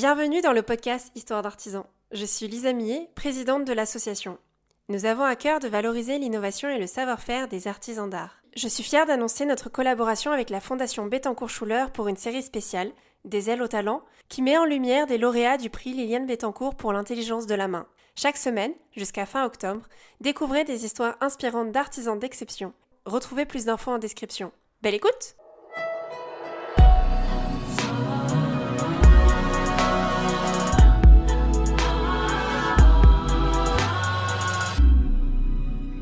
Bienvenue dans le podcast Histoire d'artisans. Je suis Lisa Millet, présidente de l'association. Nous avons à cœur de valoriser l'innovation et le savoir-faire des artisans d'art. Je suis fière d'annoncer notre collaboration avec la Fondation Bettencourt-Schuller pour une série spéciale, Des ailes au talent, qui met en lumière des lauréats du prix Liliane Bettencourt pour l'intelligence de la main. Chaque semaine, jusqu'à fin octobre, découvrez des histoires inspirantes d'artisans d'exception. Retrouvez plus d'infos en description. Belle écoute!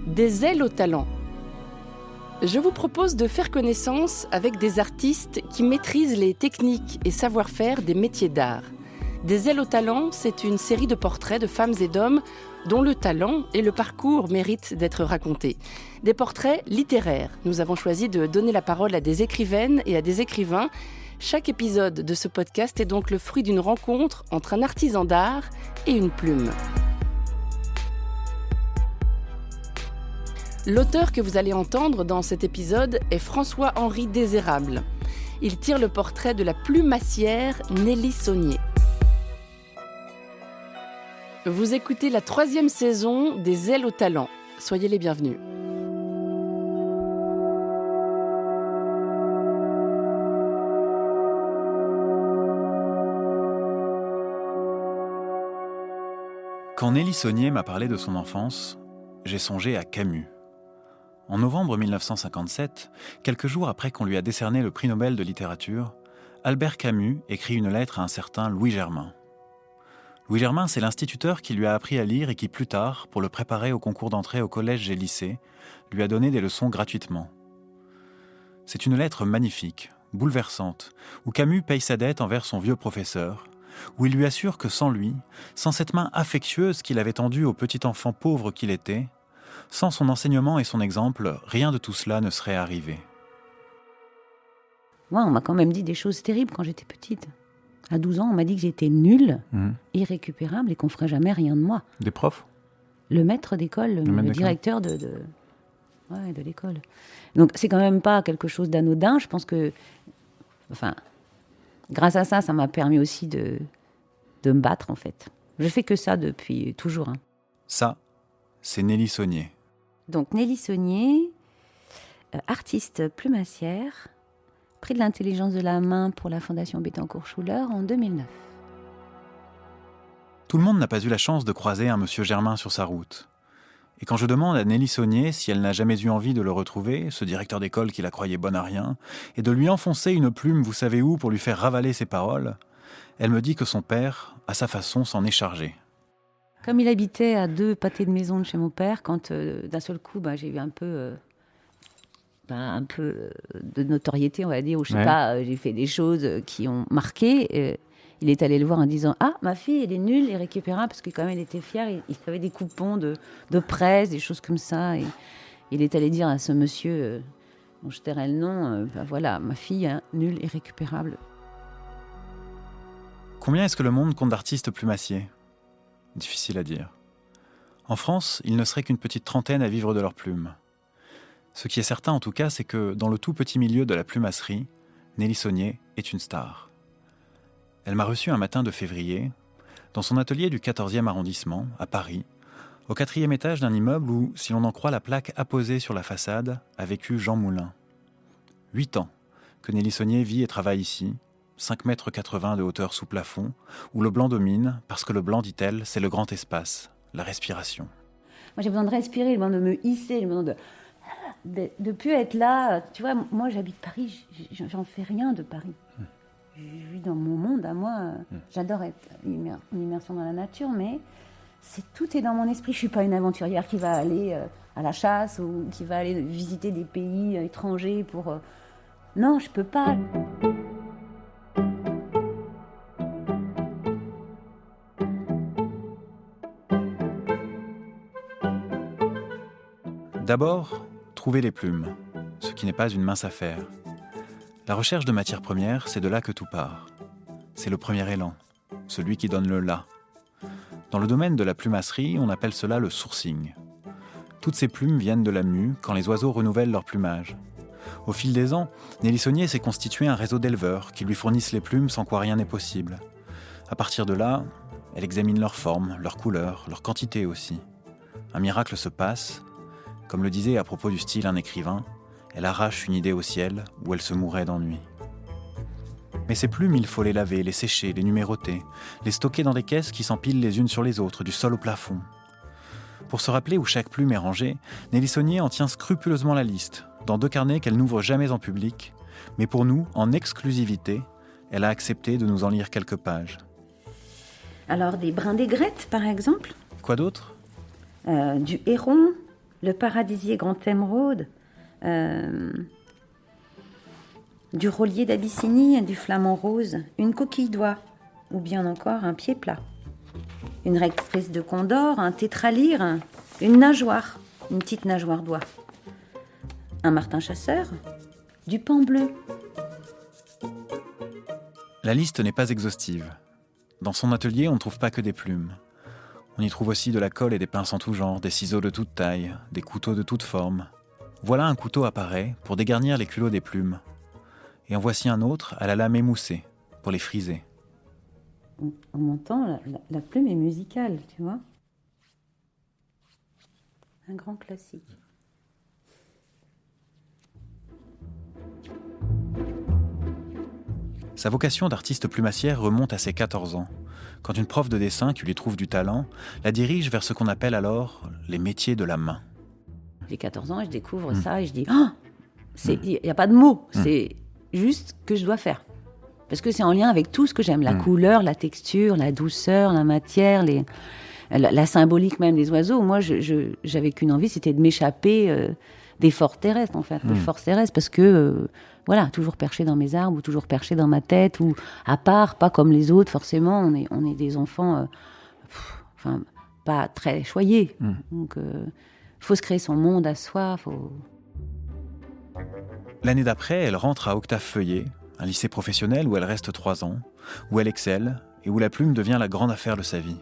Des ailes au talent. Je vous propose de faire connaissance avec des artistes qui maîtrisent les techniques et savoir-faire des métiers d'art. Des ailes au talent, c'est une série de portraits de femmes et d'hommes dont le talent et le parcours méritent d'être racontés. Des portraits littéraires. Nous avons choisi de donner la parole à des écrivaines et à des écrivains. Chaque épisode de ce podcast est donc le fruit d'une rencontre entre un artisan d'art et une plume. L'auteur que vous allez entendre dans cet épisode est François-Henri Désérable. Il tire le portrait de la plumassière Nelly Saunier. Vous écoutez la 3e saison des ailes au talent. Soyez les bienvenus. Quand Nelly Saunier m'a parlé de son enfance, j'ai songé à Camus. En novembre 1957, quelques jours après qu'on lui a décerné le prix Nobel de littérature, Albert Camus écrit une lettre à un certain Louis Germain. Louis Germain, c'est l'instituteur qui lui a appris à lire et qui, plus tard, pour le préparer au concours d'entrée au collège et lycée, lui a donné des leçons gratuitement. C'est une lettre magnifique, bouleversante, où Camus paye sa dette envers son vieux professeur, où il lui assure que sans lui, sans cette main affectueuse qu'il avait tendue au petit enfant pauvre qu'il était, sans son enseignement et son exemple, rien de tout cela ne serait arrivé. Moi, on m'a quand même dit des choses terribles quand j'étais petite. À 12 ans, on m'a dit que j'étais nulle, irrécupérable et qu'on ne ferait jamais rien de moi. Des profs ? Le maître d'école, le directeur de l'école. Donc, c'est quand même pas quelque chose d'anodin. Je pense que... Enfin, grâce à ça, ça m'a permis aussi de me battre, en fait. Je fais que ça depuis toujours. Ça, c'est Nelly Saunier. Donc, Nelly Saunier, artiste plumassière, prix de l'intelligence de la main pour la Fondation Bettencourt-Schuller en 2009. Tout le monde n'a pas eu la chance de croiser un monsieur Germain sur sa route. Et quand je demande à Nelly Saunier si elle n'a jamais eu envie de le retrouver, ce directeur d'école qui la croyait bonne à rien, et de lui enfoncer une plume vous savez où pour lui faire ravaler ses paroles, elle me dit que son père, à sa façon, s'en est chargé. Comme il habitait à 2 pâtés de maison de chez mon père, quand d'un seul coup, j'ai eu un peu de notoriété, on va dire, ou je sais pas, j'ai fait des choses qui ont marqué. Il est allé le voir en disant « Ah, ma fille, elle est nulle, irrécupérable », parce que quand même, elle était fière. Il avait des coupons de presse, des choses comme ça. Et il est allé dire à ce monsieur, dont je tairai le nom, voilà, ma fille, nulle, irrécupérable. Combien est-ce que le monde compte d'artistes plumassiers ? Difficile à dire. En France, il ne serait qu'une petite trentaine à vivre de leur plume. Ce qui est certain en tout cas, c'est que dans le tout petit milieu de la plumasserie, Nelly Saunier est une star. Elle m'a reçu un matin de février, dans son atelier du 14e arrondissement, à Paris, au 4e étage d'un immeuble où, si l'on en croit la plaque apposée sur la façade, a vécu Jean Moulin. 8 ans que Nelly Saunier vit et travaille ici, 5,80 m de hauteur sous plafond, où le blanc domine, parce que le blanc, dit-elle, c'est le grand espace, la respiration. Moi, j'ai besoin de respirer, j'ai besoin de me hisser, j'ai besoin de plus être là. Tu vois, moi, j'habite Paris, j'en fais rien de Paris. Je vis dans mon monde à moi. J'adore être en immersion dans la nature, mais tout est dans mon esprit. Je ne suis pas une aventurière qui va aller à la chasse ou qui va aller visiter des pays étrangers pour... Non, je ne peux pas. D'abord, trouver les plumes, ce qui n'est pas une mince affaire. La recherche de matières premières, c'est de là que tout part. C'est le premier élan, celui qui donne le là. Dans le domaine de la plumasserie, on appelle cela le sourcing. Toutes ces plumes viennent de la mue quand les oiseaux renouvellent leur plumage. Au fil des ans, Nelly Saunier s'est constitué un réseau d'éleveurs qui lui fournissent les plumes sans quoi rien n'est possible. À partir de là, elle examine leur forme, leur couleur, leur quantité aussi. Un miracle se passe. Comme le disait à propos du style un écrivain, elle arrache une idée au ciel où elle se mourait d'ennui. Mais ces plumes, il faut les laver, les sécher, les numéroter, les stocker dans des caisses qui s'empilent les unes sur les autres, du sol au plafond. Pour se rappeler où chaque plume est rangée, Nelly Saunier en tient scrupuleusement la liste, dans 2 carnets qu'elle n'ouvre jamais en public, mais pour nous, en exclusivité, elle a accepté de nous en lire quelques pages. Alors, des brins d'aigrettes, par exemple. Quoi d'autre ? Du héron, le paradisier grand émeraude, du rôlier d'Abyssinie, du flamant rose, une coquille d'oie, ou bien encore un pied plat. Une rectrice de condor, un tétralyre, une nageoire, une petite nageoire d'oie. Un martin chasseur, du paon bleu. La liste n'est pas exhaustive. Dans son atelier, on ne trouve pas que des plumes. On y trouve aussi de la colle et des pinces en tout genre, des ciseaux de toute taille, des couteaux de toute forme. Voilà un couteau à pareil pour dégarnir les culots des plumes. Et en voici un autre à la lame émoussée, pour les friser. En montant, la plume est musicale, tu vois. Un grand classique. Sa vocation d'artiste plumassière remonte à ses 14 ans, quand une prof de dessin qui lui trouve du talent la dirige vers ce qu'on appelle alors les métiers de la main. J'ai 14 ans et je découvre ça et je dis il n'y a pas de mots, c'est juste que je dois faire. Parce que c'est en lien avec tout ce que j'aime, la couleur, la texture, la douceur, la matière, la symbolique même des oiseaux. Moi, j'avais qu'une envie, c'était de m'échapper des forces terrestres, en fait. Des forces terrestres, parce que, toujours perché dans mes arbres, ou toujours perché dans ma tête, ou à part, pas comme les autres, forcément. On est des enfants, pas très choyés. Donc, faut se créer son monde à soi, L'année d'après, elle rentre à Octave Feuillet, un lycée professionnel où elle reste 3 ans, où elle excelle et où la plume devient la grande affaire de sa vie.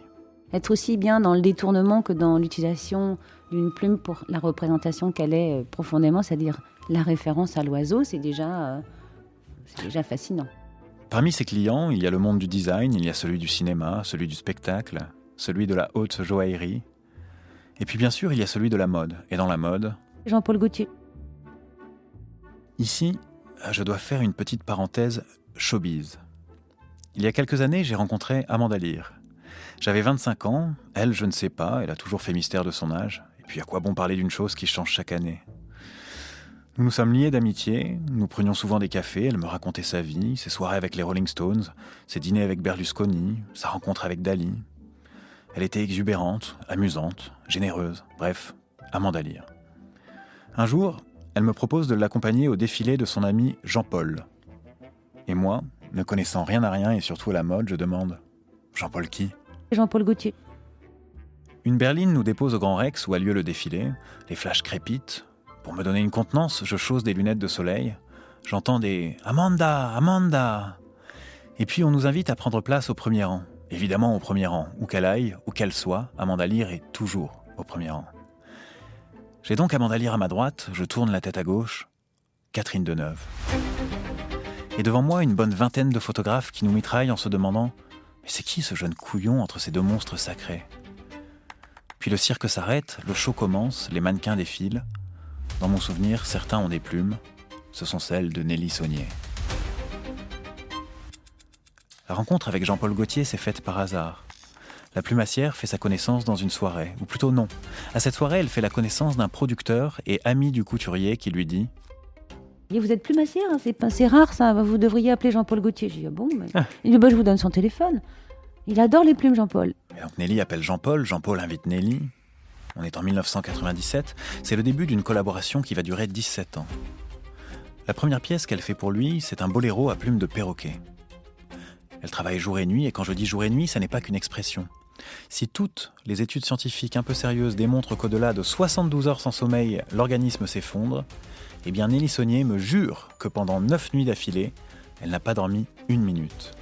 Être aussi bien dans le détournement que dans l'utilisation d'une plume pour la représentation qu'elle est profondément, c'est-à-dire la référence à l'oiseau, c'est déjà fascinant. Parmi ses clients, il y a le monde du design, il y a celui du cinéma, celui du spectacle, celui de la haute joaillerie. Et puis bien sûr, il y a celui de la mode. Et dans la mode... Jean-Paul Gaultier. Ici, je dois faire une petite parenthèse showbiz. Il y a quelques années, j'ai rencontré Amanda Lear. J'avais 25 ans, elle, je ne sais pas, elle a toujours fait mystère de son âge. Et puis à quoi bon parler d'une chose qui change chaque année ? Nous nous sommes liés d'amitié, nous prenions souvent des cafés, elle me racontait sa vie, ses soirées avec les Rolling Stones, ses dîners avec Berlusconi, sa rencontre avec Dali. Elle était exubérante, amusante, généreuse, bref, Amanda Lear. Un jour, elle me propose de l'accompagner au défilé de son ami Jean-Paul. Et moi, ne connaissant rien à rien et surtout à la mode, je demande « Jean-Paul qui ?» Jean-Paul Gaultier. Une berline nous dépose au Grand Rex où a lieu le défilé. Les flashs crépitent. Pour me donner une contenance, je chausse des lunettes de soleil. J'entends des « Amanda, Amanda !» Et puis on nous invite à prendre place au premier rang. Évidemment au premier rang. Où qu'elle aille, où qu'elle soit, Amanda Lear est toujours au premier rang. J'ai donc Amanda Lear à ma droite, je tourne la tête à gauche. Catherine Deneuve. Et devant moi, une bonne vingtaine de photographes qui nous mitraillent en se demandant « Mais c'est qui ce jeune couillon entre ces 2 monstres sacrés ?» Puis le cirque s'arrête, le show commence, les mannequins défilent. Dans mon souvenir, certains ont des plumes. Ce sont celles de Nelly Saunier. La rencontre avec Jean-Paul Gaultier s'est faite par hasard. La plumassière fait sa connaissance dans une soirée, ou plutôt non. À cette soirée, elle fait la connaissance d'un producteur et ami du couturier qui lui dit « Vous êtes plumassière, hein, c'est rare ça, vous devriez appeler Jean-Paul Gaultier. » J'ai dit « Ah bon ?» Il dit « Je vous donne son téléphone. » Il adore les plumes, Jean-Paul. Et donc Nelly appelle Jean-Paul, Jean-Paul invite Nelly. On est en 1997, c'est le début d'une collaboration qui va durer 17 ans. La première pièce qu'elle fait pour lui, c'est un boléro à plumes de perroquet. Elle travaille jour et nuit, et quand je dis jour et nuit, ça n'est pas qu'une expression. Si toutes les études scientifiques un peu sérieuses démontrent qu'au-delà de 72 heures sans sommeil, l'organisme s'effondre, eh bien Nelly Saunier me jure que pendant 9 nuits d'affilée, elle n'a pas dormi 1 minute.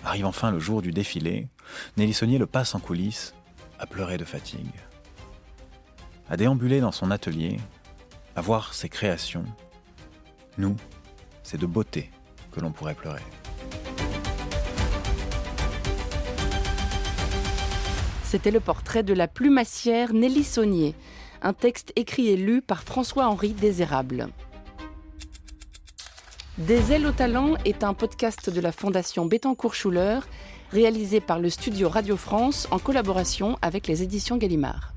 Arrive enfin le jour du défilé, Nelly Saunier le passe en coulisses, à pleurer de fatigue. À déambuler dans son atelier, à voir ses créations, nous, c'est de beauté que l'on pourrait pleurer. C'était le portrait de la plumassière Nelly Saunier, un texte écrit et lu par François-Henri Désérable. Des ailes au talent est un podcast de la Fondation Bettencourt-Schuller, réalisé par le studio Radio France en collaboration avec les éditions Gallimard.